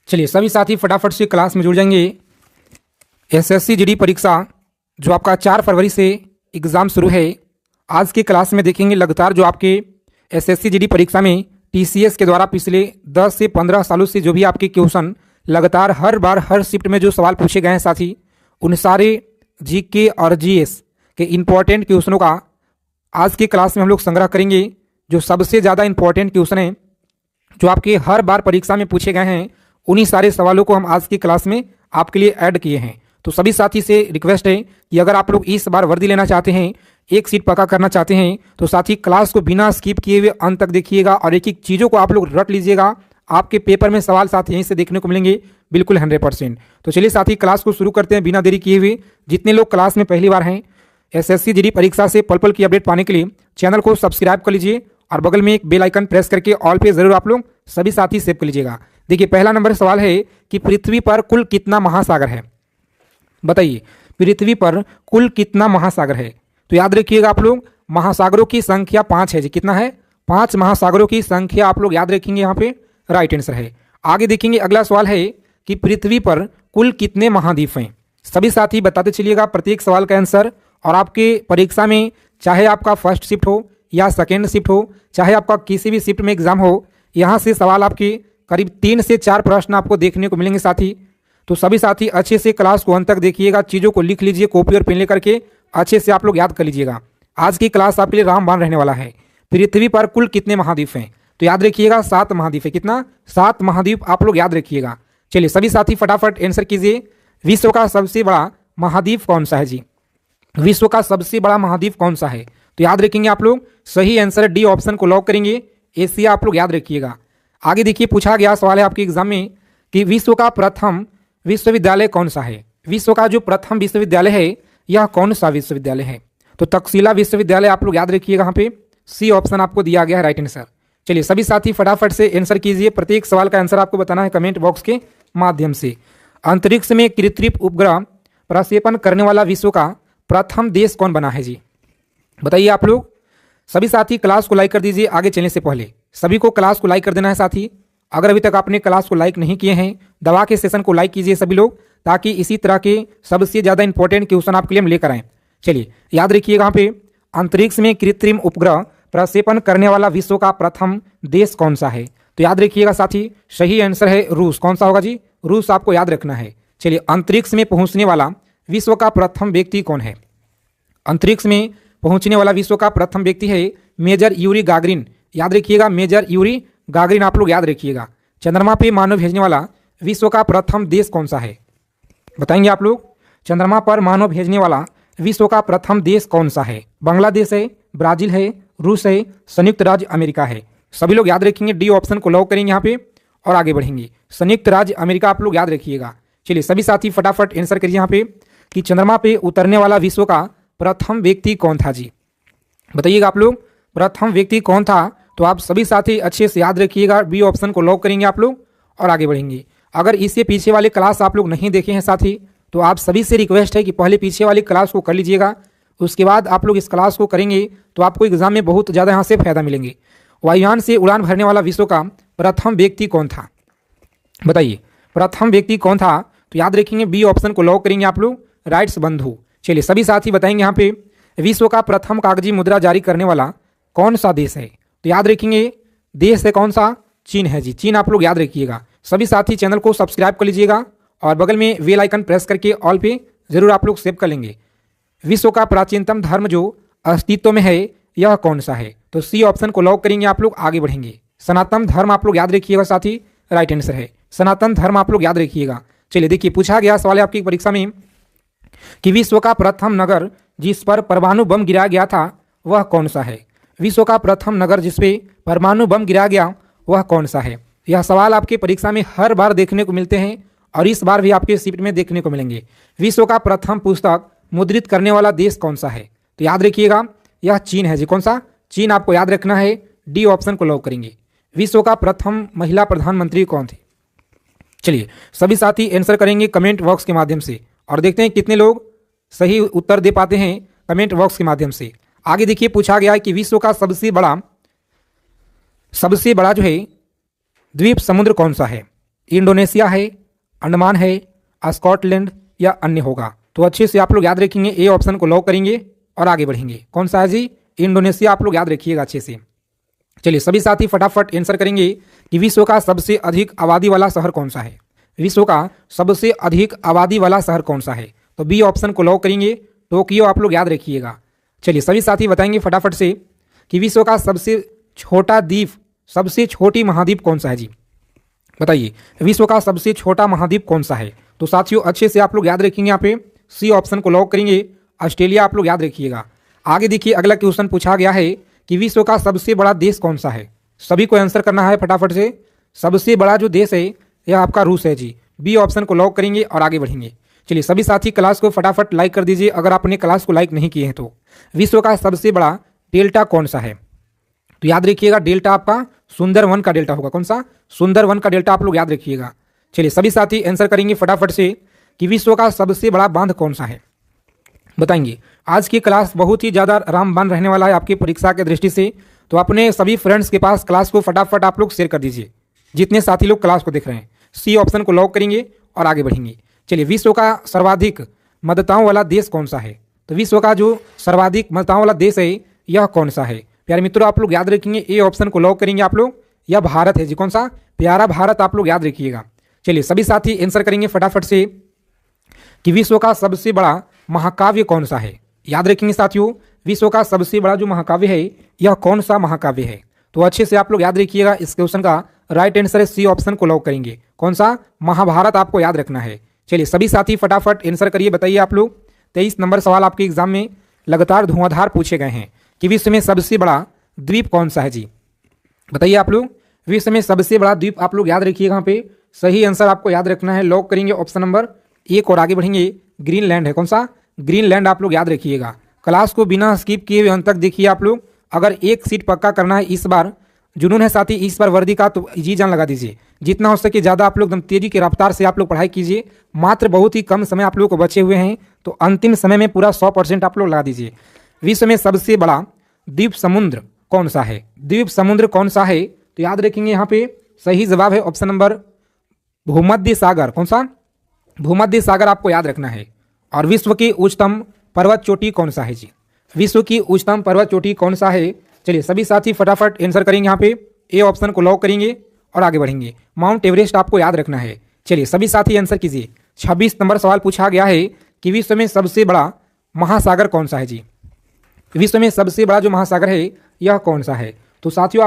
चलिए सभी साथी फटाफट से क्लास में जुड़ जाएंगे। एसएससी जीडी परीक्षा जो आपका 4 फरवरी से एग्ज़ाम शुरू है, आज की क्लास में देखेंगे लगातार जो आपके एसएससी जीडी परीक्षा में टीसीएस के द्वारा पिछले 10 से 15 सालों से जो भी आपके क्वेश्चन लगातार हर बार हर शिफ्ट में जो सवाल पूछे गए हैं साथी, उन सारे जीके और जीएस के इम्पॉर्टेंट क्वेश्चनों का आज की क्लास में हम लोग संग्रह करेंगे। जो सबसे ज़्यादा इंपॉर्टेंट क्वेश्चन हैं जो आपके हर बार परीक्षा में पूछे गए हैं, उन्हीं सारे सवालों को हम आज की क्लास में आपके लिए ऐड किए हैं। तो सभी साथी से रिक्वेस्ट है कि अगर आप लोग इस बार वर्दी लेना चाहते हैं, एक सीट पक्का करना चाहते हैं, तो साथी क्लास को बिना स्किप किए हुए अंत तक देखिएगा और एक एक चीज़ों को आप लोग रट लीजिएगा। आपके पेपर में सवाल साथ यहीं से देखने को मिलेंगे बिल्कुल 100%। तो चलिए साथी क्लास को शुरू करते हैं बिना देरी किए हुए। जितने लोग क्लास में पहली बार हैं, एसएससी जीडी परीक्षा से पल पल की अपडेट पाने के लिए चैनल को सब्सक्राइब कर लीजिए और बगल में एक बेल आइकन प्रेस करके ऑल पे जरूर आप लोग सभी साथी सेव कर लीजिएगा। देखिए पहला नंबर सवाल है कि पृथ्वी पर कुल कितना महासागर है? बताइए पृथ्वी पर कुल कितना महासागर है? तो याद रखिएगा आप लोग, महासागरों की संख्या 5 है जी। कितना है? 5 महासागरों की संख्या आप लोग याद रखेंगे, यहाँ पे राइट आंसर है। आगे देखेंगे अगला सवाल है कि पृथ्वी पर कुल कितने महाद्वीप हैं? सभी साथी बताते चलिएगा प्रत्येक सवाल का आंसर। और आपके परीक्षा में चाहे आपका फर्स्ट शिफ्ट हो या सेकेंड शिफ्ट हो, चाहे आपका किसी भी शिफ्ट में एग्जाम हो, यहाँ से सवाल आपके करीब 3 से 4 प्रश्न आपको देखने को मिलेंगे साथी। तो सभी साथी अच्छे से क्लास को अंत तक देखिएगा, चीज़ों को लिख लीजिए, कॉपी और पेन लेकर के अच्छे से आप लोग याद कर लीजिएगा। आज की क्लास आपके लिए रामबाण रहने वाला है। पृथ्वी पर कुल कितने महाद्वीप हैं? तो याद रखिएगा 7 महाद्वीप है। कितना? 7 महाद्वीप आप लोग याद रखिएगा। चलिए सभी साथी फटाफट आंसर कीजिए। विश्व का सबसे बड़ा महाद्वीप कौन सा है जी? विश्व का सबसे बड़ा महाद्वीप कौन सा है? तो याद रखेंगे आप लोग, सही आंसर डी ऑप्शन को लॉक करेंगे, एशिया आप लोग याद रखिएगा। आगे देखिए पूछा गया सवाल है आपके एग्जाम में कि विश्व का प्रथम विश्वविद्यालय कौन सा है? विश्व का जो प्रथम विश्वविद्यालय है यह कौन सा विश्वविद्यालय है? तो तक्षशिला विश्वविद्यालय आप लोग याद रखिएगा, यहाँ पे सी ऑप्शन आपको दिया गया है राइट आंसर। चलिए सभी साथी फटाफट से आंसर कीजिए। प्रत्येक सवाल का आंसर आपको बताना है कमेंट बॉक्स के माध्यम से। अंतरिक्ष में कृत्रिम उपग्रह प्रक्षेपण करने वाला विश्व का प्रथम देश कौन बना है जी? बताइए आप लोग। सभी साथी क्लास को लाइक कर दीजिए। आगे चलने से पहले सभी को क्लास को लाइक कर देना है साथी। अगर अभी तक आपने क्लास को लाइक नहीं किए हैं, दबा के सेशन को लाइक कीजिए सभी लोग, ताकि इसी तरह के सबसे ज़्यादा इंपॉर्टेंट क्वेश्चन आपके लिए हम लेकर आएँ। चलिए याद रखिएगा, यहाँ पे अंतरिक्ष में कृत्रिम उपग्रह प्रक्षेपण करने वाला विश्व का प्रथम देश कौन सा है? तो याद रखिएगा साथी, सही आंसर है रूस। कौन सा होगा जी? रूस आपको याद रखना है। चलिए अंतरिक्ष में पहुंचने वाला विश्व का प्रथम व्यक्ति कौन है? अंतरिक्ष में पहुंचने वाला विश्व का प्रथम व्यक्ति है मेजर यूरी गागरिन। याद रखिएगा, मेजर यूरी गागरिन आप लोग याद रखिएगा। चंद्रमा पे मानव भेजने वाला विश्व का प्रथम देश कौन सा है? बताएंगे आप लोग। चंद्रमा पर मानव भेजने वाला विश्व का प्रथम देश कौन सा है? बांग्लादेश है, ब्राजील है, रूस है, संयुक्त राज्य अमेरिका है। सभी लोग याद रखेंगे, डी ऑप्शन को लॉक करेंगे यहाँ पे और आगे बढ़ेंगे। संयुक्त राज्य अमेरिका आप लोग याद रखिएगा। चलिए सभी साथी फटाफट आंसर करिए यहाँ पे कि चंद्रमा पे उतरने वाला विश्व का प्रथम व्यक्ति कौन था जी? बताइएगा आप लोग, प्रथम व्यक्ति कौन था? तो आप सभी साथी अच्छे से याद रखिएगा, बी ऑप्शन को लॉक करेंगे आप लोग और आगे बढ़ेंगे। अगर इससे पीछे वाले क्लास आप लोग नहीं देखे हैं साथी, तो आप सभी से रिक्वेस्ट है कि पहले पीछे वाली क्लास को कर लीजिएगा, उसके बाद आप लोग इस क्लास को करेंगे तो आपको एग्जाम में बहुत ज़्यादा यहाँ से फायदा मिलेंगे। वायुयान से उड़ान भरने वाला विश्व का प्रथम व्यक्ति कौन था? बताइए प्रथम व्यक्ति कौन था? तो याद रखेंगे, बी ऑप्शन को लॉक करेंगे आप लोग, राइट्स बंधु। चलिए सभी साथी बताएंगे यहाँ पे विश्व का प्रथम कागजी मुद्रा जारी करने वाला कौन सा देश है? तो याद रखेंगे, देश है कौन सा? चीन है जी। चीन आप लोग याद रखिएगा। सभी साथी चैनल को सब्सक्राइब कर लीजिएगा और बगल में बेल आइकन प्रेस करके ऑल पे जरूर आप लोग सेव कर लेंगे। विश्व का प्राचीनतम धर्म जो अस्तित्व में है यह कौन सा है? तो सी ऑप्शन को लॉक करेंगे आप लोग, आगे बढ़ेंगे। सनातन धर्म आप लोग याद रखिएगा साथी, राइट आंसर है सनातन धर्म आप लोग याद रखिएगा। चलिए देखिए पूछा गया सवाल है आपकी परीक्षा में कि विश्व का प्रथम नगर जिस पर परमाणु बम गिराया गया था वह कौन सा है? विश्व का प्रथम नगर जिस पे परमाणु बम गिराया गया वह कौन सा है? यह सवाल आपके परीक्षा में हर बार देखने को मिलते हैं और इस बार भी आपके शिफ्ट में देखने को मिलेंगे। विश्व का प्रथम पुस्तक मुद्रित करने वाला देश कौन सा है? तो याद रखिएगा, यह चीन है जी। कौन सा? चीन आपको याद रखना है, डी ऑप्शन को लॉक करेंगे। विश्व का प्रथम महिला प्रधानमंत्री कौन थे? चलिए सभी साथी आंसर करेंगे कमेंट बॉक्स के माध्यम से और देखते हैं कितने लोग सही उत्तर दे पाते हैं कमेंट बॉक्स के माध्यम से। आगे देखिए पूछा गया है कि विश्व का सबसे बड़ा जो है द्वीप समुद्र कौन सा है? इंडोनेशिया है, अंडमान है, स्कॉटलैंड या अन्य होगा। तो अच्छे से आप लोग याद रखेंगे, ए ऑप्शन को लॉक करेंगे और आगे बढ़ेंगे। कौन सा है जी? इंडोनेशिया। आप लोग याद रखिएगा अच्छे से। चलिए सभी साथी फटाफट आंसर करेंगे कि विश्व का सबसे अधिक आबादी वाला शहर कौन सा है। विश्व का सबसे अधिक आबादी वाला शहर कौन सा है? तो बी ऑप्शन को लॉक करेंगे, टोक्यो। आप लोग याद रखिएगा। चलिए सभी साथी बताएंगे फटाफट से कि विश्व का सबसे छोटा द्वीप, सबसे छोटी महाद्वीप कौन सा है जी? बताइए, विश्व का सबसे छोटा महाद्वीप कौन सा है? तो साथियों अच्छे से आप लोग याद रखेंगे, यहाँ पे सी ऑप्शन को लॉक करेंगे, ऑस्ट्रेलिया। आप लोग याद रखिएगा। आगे देखिए, अगला क्वेश्चन पूछा गया है कि विश्व का सबसे बड़ा देश कौन सा है? सभी को आंसर करना है फटाफट से। सबसे बड़ा जो देश है यह आपका रूस है जी। बी ऑप्शन को लॉक करेंगे और आगे बढ़ेंगे। चलिए सभी साथी क्लास को फटाफट लाइक कर दीजिए अगर आपने क्लास को लाइक नहीं किए हैं तो। विश्व का सबसे बड़ा डेल्टा कौन सा है? तो याद रखिएगा, डेल्टा आपका सुंदरवन का डेल्टा होगा। कौन सा? सुंदरवन का डेल्टा। आप लोग याद रखिएगा। चलिए सभी साथी आंसर करेंगे फटाफट से कि विश्व का सबसे बड़ा बांध कौन सा है, बताएंगे। आज की क्लास बहुत ही ज़्यादा रामबान रहने वाला है आपकी परीक्षा के दृष्टि से। तो अपने सभी फ्रेंड्स के पास क्लास को फटाफट आप लोग शेयर कर दीजिए, जितने साथी लोग क्लास को देख रहे हैं। सी ऑप्शन को लॉक करेंगे और आगे बढ़ेंगे। चलिए, विश्व का सर्वाधिक मतदाताओं वाला देश कौन सा है? तो विश्व का जो सर्वाधिक मतदाताओं वाला देश है यह कौन सा है? प्यारे मित्रों आप लोग याद रखेंगे, ए ऑप्शन को लॉक करेंगे आप लोग। यह भारत है जी। कौन सा? प्यारा भारत। आप लोग याद रखिएगा। चलिए सभी साथी आंसर करेंगे फटाफट से कि विश्व का सबसे बड़ा महाकाव्य कौन सा है? याद रखेंगे साथियों, विश्व का सबसे बड़ा जो महाकाव्य है यह कौन सा महाकाव्य है? तो अच्छे से आप लोग याद रखिएगा। इस क्वेश्चन का राइट आंसर है सी ऑप्शन को लॉक करेंगे। कौन सा? महाभारत। आपको याद रखना है। चलिए सभी साथी फटाफट आंसर करिए। बताइए आप लोग, 23 नंबर सवाल आपके एग्जाम में लगातार धुआंधार पूछे गए हैं कि विश्व में सबसे बड़ा द्वीप कौन सा है जी? बताइए आप लोग, विश्व में सबसे बड़ा द्वीप। आप लोग याद रखिएगा, यहाँ पे सही आंसर आपको याद रखना है। लॉक करेंगे ऑप्शन नंबर 1 और आगे बढ़ेंगे। ग्रीनलैंड है। कौन सा? ग्रीनलैंड। आप लोग याद रखिएगा। क्लास को बिना स्किप किए हुए अंत तक देखिए आप लोग। अगर एक सीट पक्का करना है इस बार, जुनून है साथी इस बार वर्दी का, तो जी जान लगा दीजिए। जितना हो सके ज़्यादा आप लोग एकदम तेजी की रफ्तार से आप लोग पढ़ाई कीजिए। मात्र बहुत ही कम समय आप लोग को बचे हुए हैं, तो अंतिम समय में पूरा 100% आप लोग लगा दीजिए। विश्व में सबसे बड़ा द्वीप समुद्र कौन सा है? द्वीप समुद्र कौन सा है? तो याद रखेंगे, यहाँ पे सही जवाब है ऑप्शन नंबर भूमध्य सागर। कौन सा? भूमध्य सागर। आपको याद रखना है। और विश्व की उच्चतम पर्वत चोटी कौन सा है जी? विश्व की उच्चतम पर्वत चोटी कौन सा है? चलिए सभी साथी फटाफट आंसर करेंगे। यहाँ पे ए ऑप्शन को लॉक करेंगे और आगे बढ़ेंगे। माउंट एवरेस्ट आपको याद रखना है। चलिए सभी साथी आंसर कीजिए। 26 नंबर सवाल पूछा गया है कि विश्व में सबसे बड़ा महासागर कौन सा है जी? विश्व में सबसे बड़ा जो महासागर है यह कौन सा है? तो साथियों